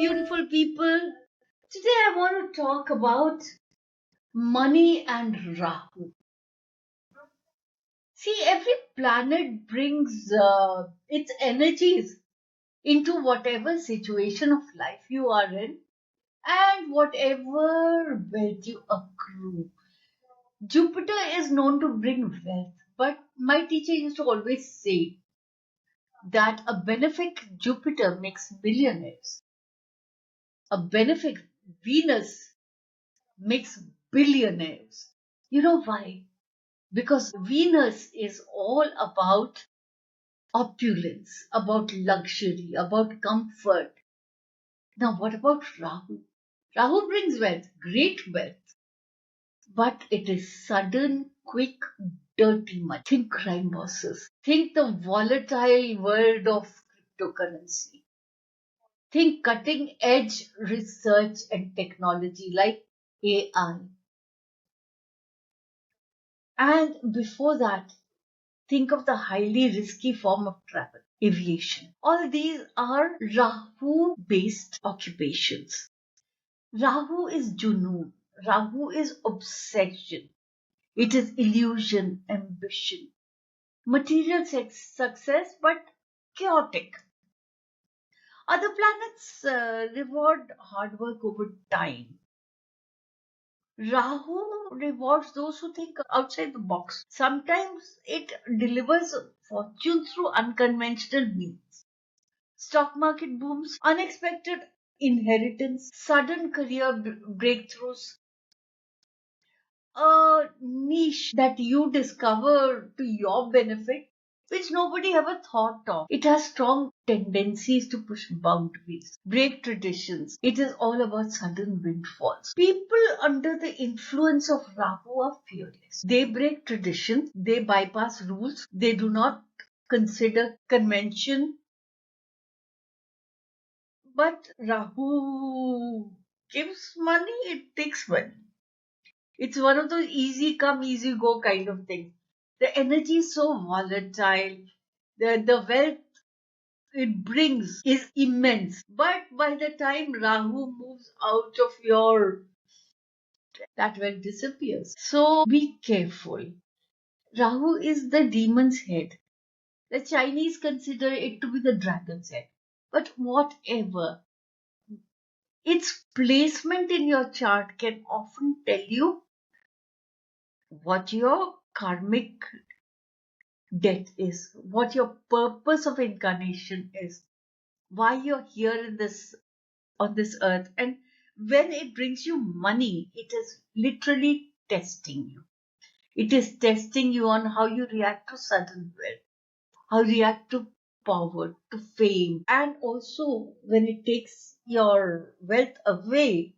beautiful people. Today I want to talk about money and Rahu. See, every planet brings its energies into whatever situation of life you are in and whatever wealth you accrue. Jupiter is known to bring wealth, but my teacher used to always say that a benefic Jupiter makes millionaires. A benefic Venus makes billionaires. You know why? Because Venus is all about opulence, about luxury, about comfort. Now, what about Rahu? Rahu brings wealth, great wealth, but it is sudden, quick, dirty money. Think crime bosses. Think the volatile world of cryptocurrency. Think cutting edge research and technology like AI. And before that, think of the highly risky form of travel, aviation. All these are Rahu based occupations. Rahu is Junoon. Rahu is obsession. It is illusion, ambition, material success, but chaotic. Other planets reward hard work over time. Rahu rewards those who think outside the box. Sometimes it delivers fortune through unconventional means. Stock market booms, unexpected inheritance, sudden career breakthroughs, a niche that you discover to your benefit, which nobody ever thought of. It has strong tendencies to push boundaries, break traditions. It is all about sudden windfalls. People under the influence of Rahu are fearless. They break traditions, they bypass rules, they do not consider convention. But Rahu gives money, it takes money. It's one of those easy come, easy go kind of thing. The energy is so volatile. The wealth it brings is immense. But by the time Rahu moves out of your, that wealth disappears. So be careful. Rahu is the demon's head. The Chinese consider it to be the dragon's head. But whatever, its placement in your chart can often tell you what your karmic debt is, what your purpose of incarnation is, why you're here in this on this earth. And when it brings you money, it is literally testing you. It is testing you on how you react to sudden wealth, how you react to power, to fame. And also when it takes your wealth away,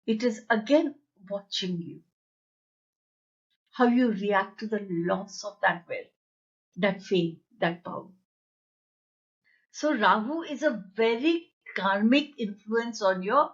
it is again watching you, how you react to the loss of that wealth, that fame, that power. So Rahu is a very karmic influence on your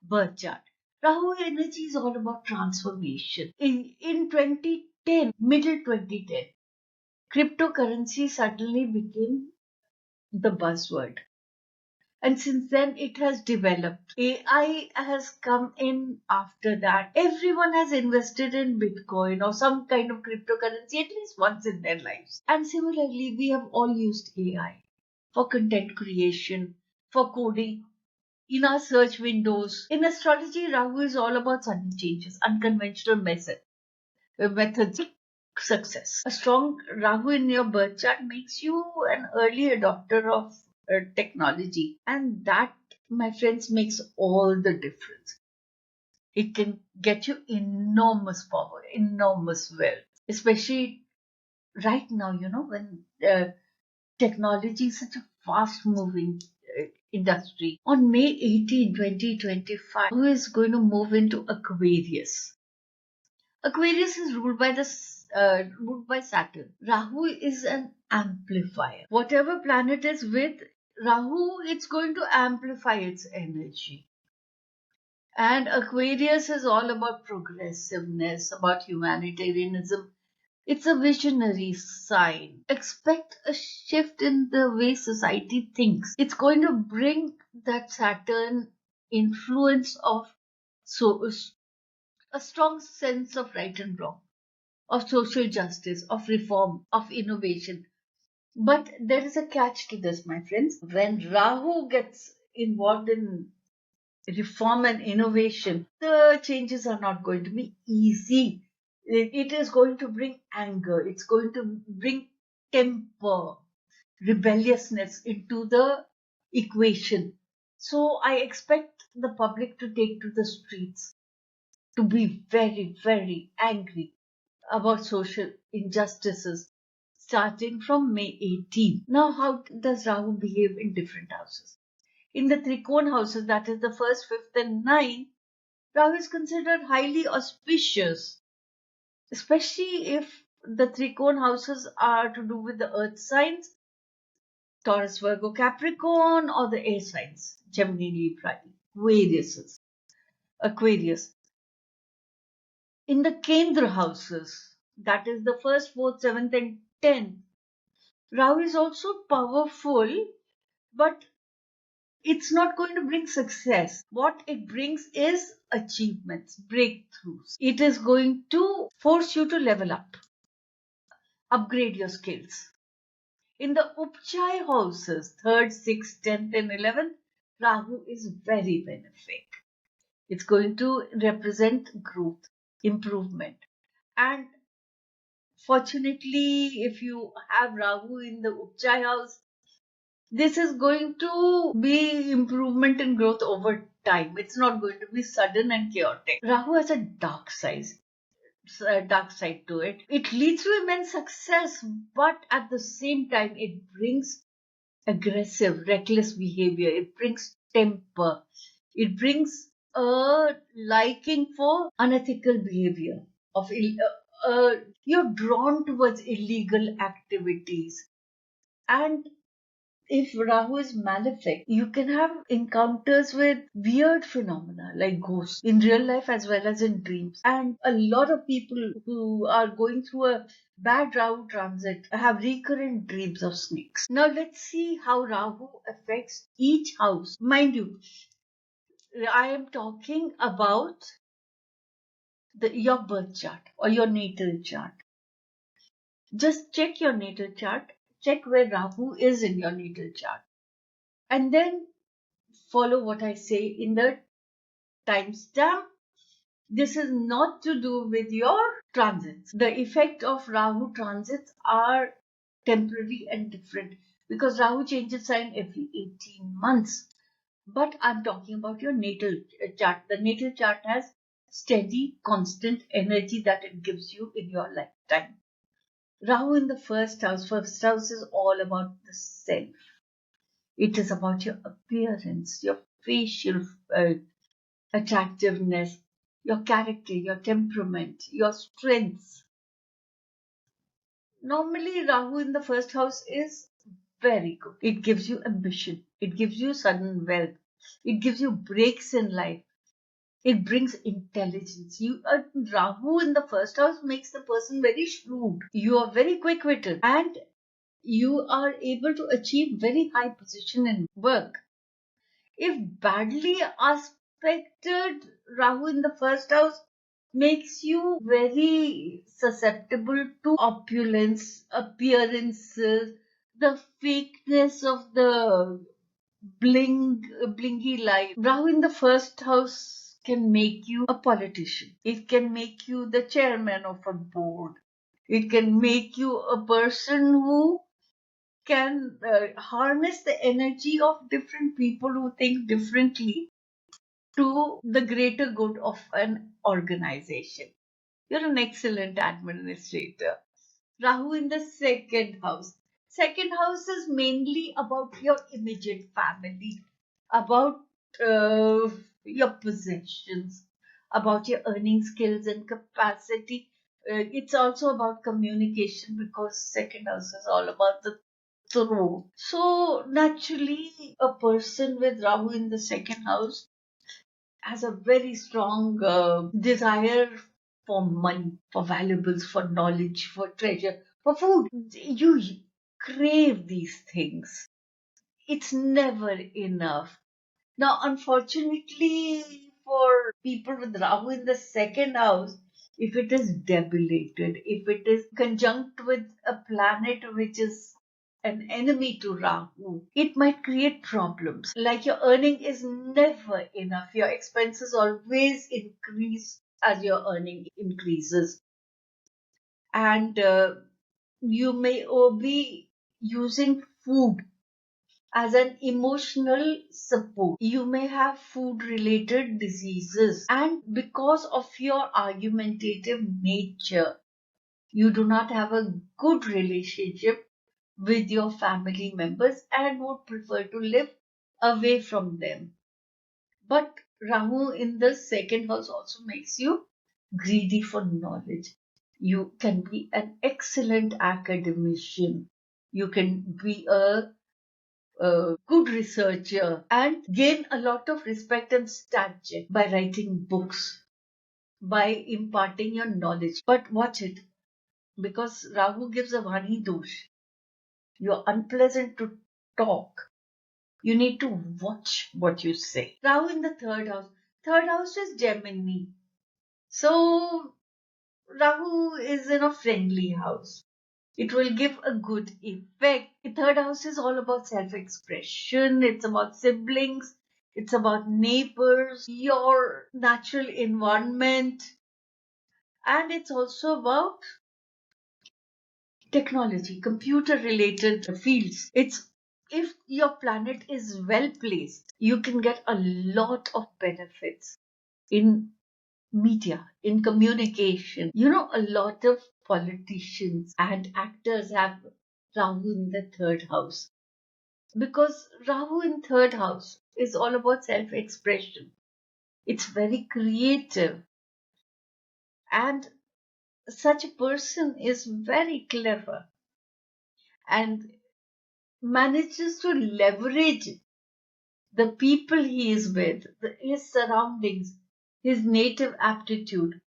birth chart. Rahu energy is all about transformation. In 2010, middle 2010, cryptocurrency suddenly became the buzzword. And since then, it has developed. AI has come in after that. Everyone has invested in Bitcoin or some kind of cryptocurrency at least once in their lives. And similarly, we have all used AI for content creation, for coding, in our search windows. In astrology, Rahu is all about sudden changes, unconventional methods of success. A strong Rahu in your birth chart makes you an early adopter of technology, and that, my friends, makes all the difference. It can get you enormous power, enormous wealth, especially right now, when technology is such a fast moving industry. On May 18, 2025, who is going to move into Aquarius. Aquarius is ruled by Saturn. Rahu is an amplifier. Whatever planet is with Rahu, it's going to amplify its energy. And Aquarius is all about progressiveness, about humanitarianism, It's a visionary sign. Expect a shift in the way society thinks. It's going to bring that Saturn influence of so a strong sense of right and wrong, of social justice, of reform, of innovation. But there is a catch to this, my friends. When Rahu gets involved in reform and innovation, the changes are not going to be easy. It is going to bring anger, it's going to bring temper, rebelliousness into the equation. So I expect the public to take to the streets, to be very, very angry about social injustices starting from May 18. Now, how does Rahu behave in different houses? In the Trikona houses, that is the first, fifth, and ninth, Rahu is considered highly auspicious, especially if the Trikona houses are to do with the earth signs, Taurus, Virgo, Capricorn, or the air signs, Gemini, Libra, Aquarius. Aquarius. In the Kendra houses, that is the first, fourth, seventh, and tenth, Rahu is also powerful, but it's not going to bring success. What it brings is achievements, breakthroughs. It is going to force you to level up, upgrade your skills. In the Upchai houses, 3rd, 6th, 10th, and 11th, Rahu is very benefic. It's going to represent growth, improvement. And fortunately, if you have Rahu in the Upchai house, this is going to be improvement and growth over time. It's not going to be sudden and chaotic. Rahu has a dark side to it. It leads to immense success, but at the same time, it brings aggressive, reckless behavior. It brings temper. It brings a liking for unethical behavior. You're drawn towards illegal activities, and if Rahu is malefic, you can have encounters with weird phenomena like ghosts in real life as well as in dreams. And a lot of people who are going through a bad Rahu transit have recurrent dreams of snakes. Now let's see how Rahu affects each house. Mind you, I am talking about your birth chart or your natal chart. Just check your natal chart, check where Rahu is in your natal chart, and then follow what I say in the timestamp. This is not to do with your transits. The effect of Rahu transits are temporary and different because Rahu changes sign every 18 months. But I'm talking about your natal chart. The natal chart has steady, constant energy that it gives you in your lifetime. Rahu in the first house. First house is all about the self. It is about your appearance, your facial attractiveness, your character, your temperament, your strengths. Normally, Rahu in the first house is very good. It gives you ambition, it gives you sudden wealth, it gives you breaks in life, it brings intelligence. Rahu in the first house makes the person very shrewd. You are very quick witted and you are able to achieve very high position in work. If badly aspected, Rahu in the first house makes you very susceptible to opulence, appearances, the fakeness of the blingy life. Rahu in the first house can make you a politician. It can make you the chairman of a board. It can make you a person who can harness the energy of different people who think differently to the greater good of an organization. You're an excellent administrator. Rahu in the second house. Second house is mainly about your immediate family, about uh, your possessions, about your earning skills and capacity. It's also about communication because second house is all about the throat. So naturally, a person with Rahu in the second house has a very strong desire for money, for valuables, for knowledge, for treasure, for food. You crave these things. It's never enough. Now, unfortunately, for people with Rahu in the second house, if it is debilitated, if it is conjunct with a planet which is an enemy to Rahu, it might create problems. Like your earning is never enough. Your expenses always increase as your earning increases. And you may be using food as an emotional support. You may have food related diseases, and because of your argumentative nature, you do not have a good relationship with your family members and would prefer to live away from them. But Rahu in the second house also makes you greedy for knowledge. You can be an excellent academician. You can be a good researcher and gain a lot of respect and stature by writing books, by imparting your knowledge. But watch it, because Rahu gives a Vani dosh. You're unpleasant to talk. You need to watch what you say. Rahu in the third house. Third house is Gemini. So Rahu is in a friendly house. It will give a good effect. The third house is all about self expression, it's about siblings, it's about neighbors, your natural environment, and it's also about technology, computer related fields. It's if your planet is well placed, you can get a lot of benefits in media, in communication. A lot of politicians and actors have Rahu in the third house, because Rahu in third house is all about self expression. It's very creative, and such a person is very clever and manages to leverage the people he is with, his surroundings, his native aptitude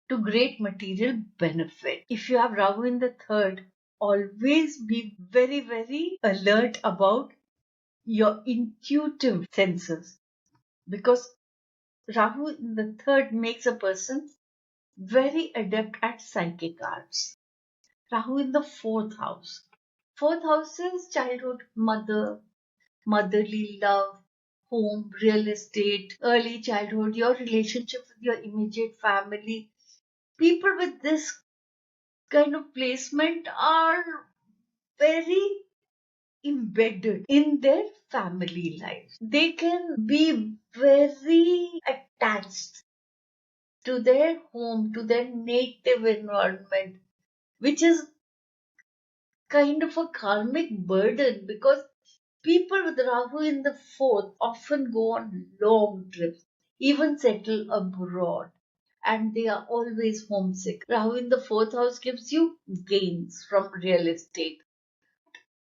to great material benefit. If you have Rahu in the third, always be very, very alert about your intuitive senses, because Rahu in the third makes a person very adept at psychic arts. Rahu in the fourth house. Fourth house is childhood, motherly love, home, real estate, early childhood, your relationship with your immediate family. People with this kind of placement are very embedded in their family life. They can be very attached to their home, to their native environment, which is kind of a karmic burden, because people with Rahu in the fourth often go on long trips, even settle abroad, and they are always homesick. Rahu in the fourth house gives you gains from real estate.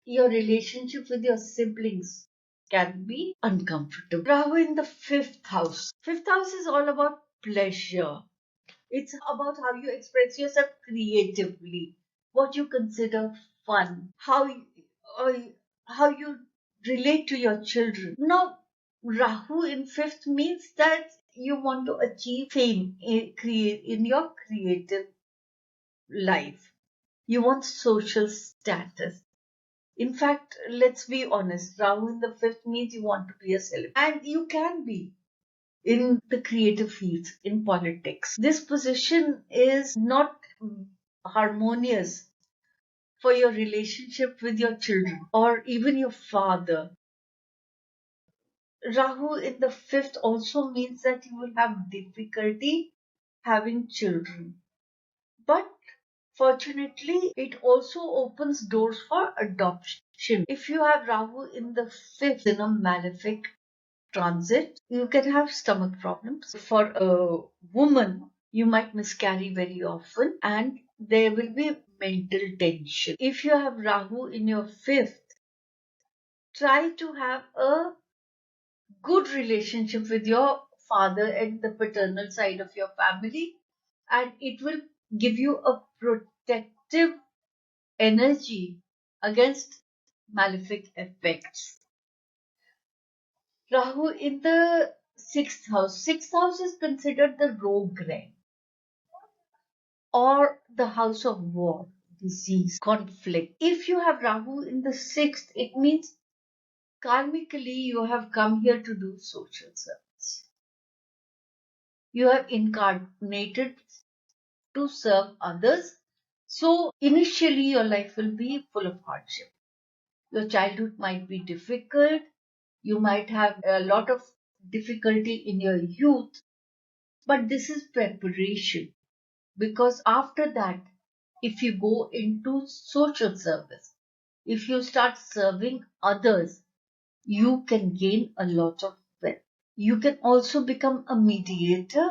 Your relationship with your siblings can be uncomfortable. Rahu in the fifth house. Fifth house is all about pleasure. It's about how you express yourself creatively, what you consider fun, uh, how you relate to your children. Now, Rahu in fifth means that you want to achieve fame in your creative life. You want social status. In fact, let's be honest, Rahu in the fifth means you want to be a celebrity. And you can be in the creative fields, in politics. This position is not harmonious for your relationship with your children or even your father. Rahu in the fifth also means that you will have difficulty having children. But fortunately, it also opens doors for adoption. If you have Rahu in the fifth in a malefic transit, you can have stomach problems. For a woman, you might miscarry very often and there will be mental tension. If you have Rahu in your fifth, try to have a good relationship with your father and the paternal side of your family, and it will give you a protective energy against malefic effects. Rahu in the sixth house. Sixth house is considered the rogue realm or the house of war, disease, conflict. If you have Rahu in the sixth, it means karmically you have come here to do social service. You have incarnated to serve others. So initially your life will be full of hardship. Your childhood might be difficult. You might have a lot of difficulty in your youth, but this is preparation because after that, if you go into social service, if you start serving others, you can gain a lot of wealth. You can also become a mediator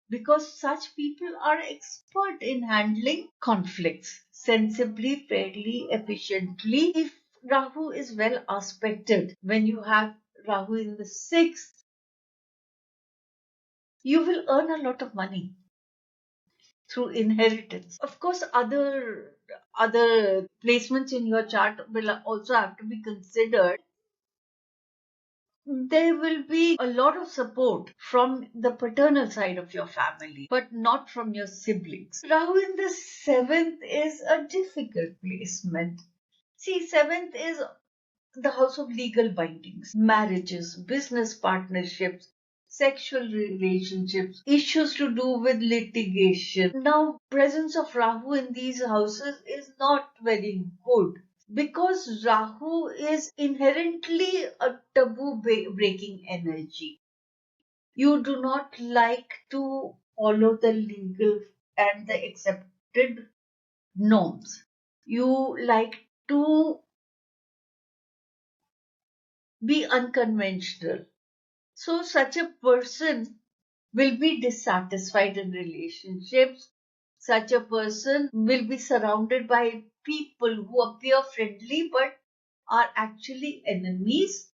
because such people are expert in handling conflicts sensibly, fairly, efficiently. If Rahu is well aspected, when you have Rahu in the sixth, you will earn a lot of money through inheritance. Of course, other placements in your chart will also have to be considered. There will be a lot of support from the paternal side of your family, but not from your siblings. Rahu in the seventh is a difficult placement. See, seventh is the house of legal bindings, marriages, business partnerships, sexual relationships, issues to do with litigation. Now, presence of Rahu in these houses is not very good because Rahu is inherently a taboo breaking energy. You do not like to follow the legal and the accepted norms. You like to be unconventional. So, such a person will be dissatisfied in relationships. Such a person will be surrounded by people who appear friendly but are actually enemies.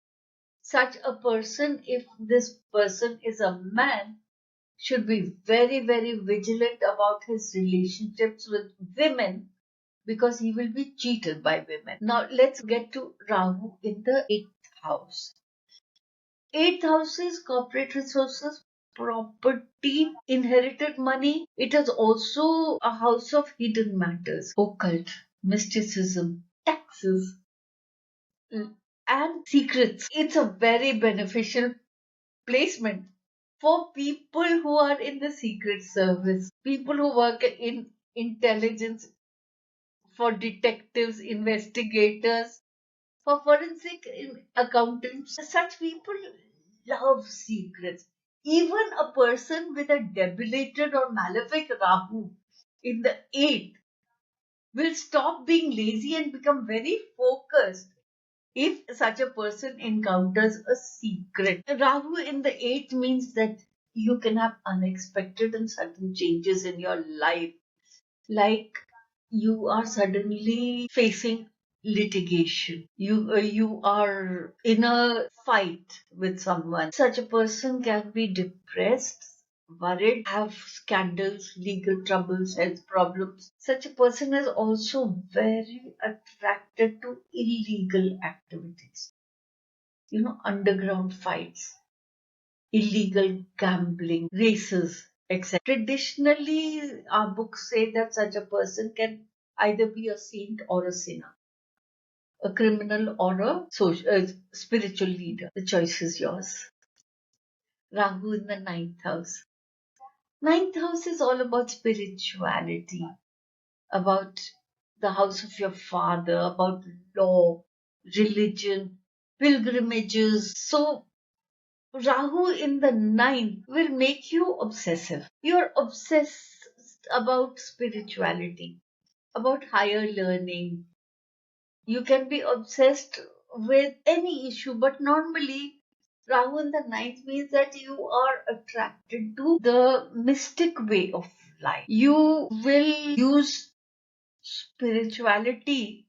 Such a person, if this person is a man, should be very, very vigilant about his relationships with women because he will be cheated by women. Now, let's get to Rahu in the eighth house. Eighth house is corporate resources, property, inherited money. It is also a house of hidden matters, occult, mysticism, taxes, and secrets. It's a very beneficial placement for people who are in the secret service, people who work in intelligence, for detectives, investigators, for forensic accountants. Such people love secrets. Even a person with a debilitated or malefic Rahu in the eighth will stop being lazy and become very focused if such a person encounters a secret. Rahu in the eighth means that you can have unexpected and sudden changes in your life, like you are suddenly facing litigation. You are in a fight with someone. Such a person can be depressed, worried, have scandals, legal troubles, health problems. Such a person is also very attracted to illegal activities. Underground fights, illegal gambling, races, etc. Traditionally, our books say that such a person can either be a saint or a sinner, a criminal or a spiritual leader. The choice is yours. Rahu in the ninth house. Ninth house is all about spirituality, about the house of your father, about law, religion, pilgrimages. So Rahu in the ninth will make you obsessive. You're obsessed about spirituality, about higher learning. You can be obsessed with any issue, but normally Rahu in the ninth means that you are attracted to the mystic way of life. You will use spirituality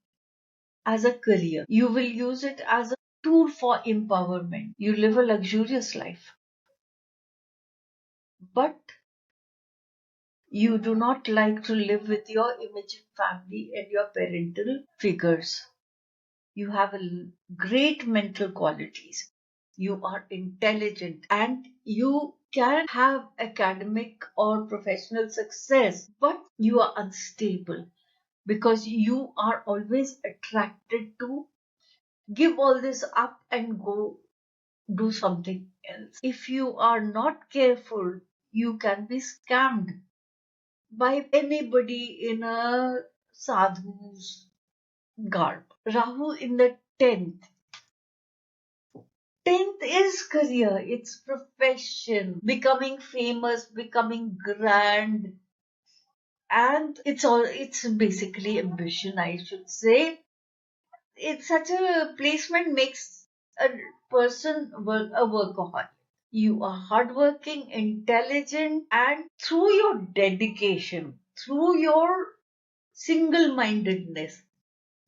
as a career. You will use it as a tool for empowerment. You live a luxurious life. But You do not like to live with your immediate family and your parental figures. You have great mental qualities. You are intelligent and you can have academic or professional success, but you are unstable because you are always attracted to give all this up and go do something else. If you are not careful, you can be scammed by anybody in a sadhu's garb. Rahu in the 10th. 10th is career, it's profession, becoming famous, becoming grand, and it's basically ambition, I should say. It's such a placement makes a person a workaholic. You are hardworking, intelligent, and through your dedication, through your single mindedness,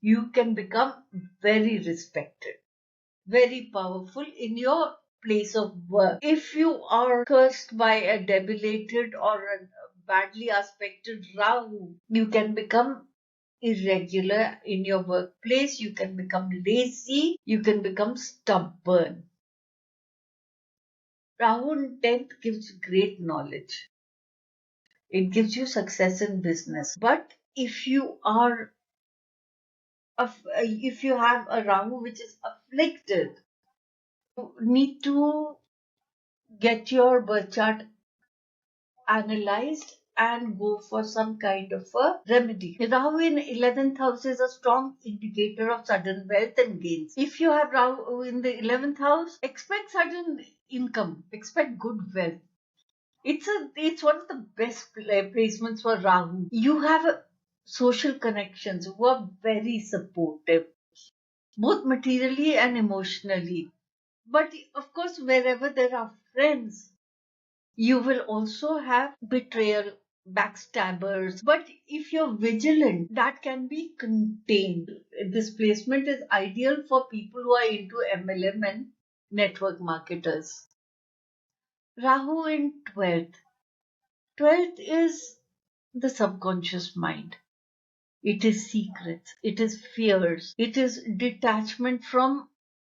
you can become very respected, very powerful in your place of work. If you are cursed by a debilitated or a badly aspected Rahu, you can become irregular in your workplace, you can become lazy, you can become stubborn. Rahu in 10th gives great knowledge. It gives you success in business. But if you have a Rahu which is afflicted, you need to get your birth chart analyzed and go for some kind of a remedy. Rahu in 11th house is a strong indicator of sudden wealth and gains. If you have Rahu in the 11th house, expect sudden income, expect good wealth. It's one of the best placements for Rahu. You have social connections who are very supportive, both materially and emotionally. But of course, wherever there are friends, you will also have betrayal, backstabbers. But if you're vigilant, that can be contained. This placement is ideal for people who are into MLM and network marketers. Rahu in 12th. 12th is the subconscious mind. It is secrets, it is fears, it is detachment from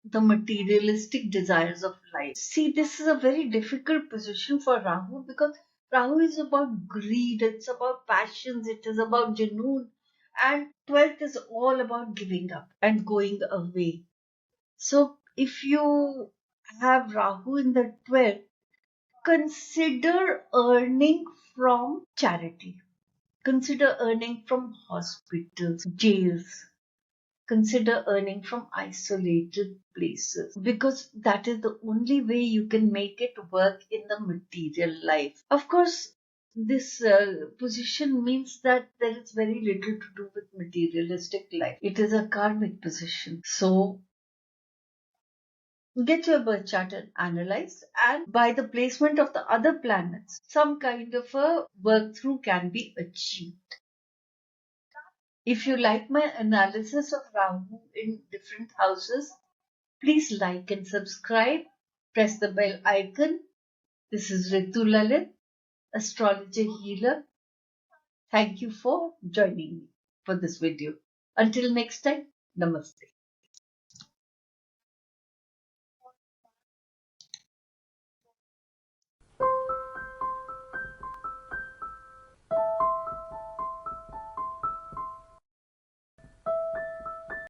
the materialistic desires of life. See, this is a very difficult position for Rahu because Rahu is about greed, it's about passions, it is about Janoon, and 12th is all about giving up and going away. So, if you have Rahu in the 12th, consider earning from charity. Consider earning from hospitals, jails. Consider earning from isolated places because that is the only way you can make it work in the material life. Of course, this position means that there is very little to do with materialistic life. It is a karmic position. So, get your birth chart and analyzed, and by the placement of the other planets, some kind of a work through can be achieved. If you like my analysis of Rahu in different houses, please like and subscribe. Press the bell icon. This is Ritu Lalit, astrologer healer. Thank you for joining me for this video. Until next time, namaste.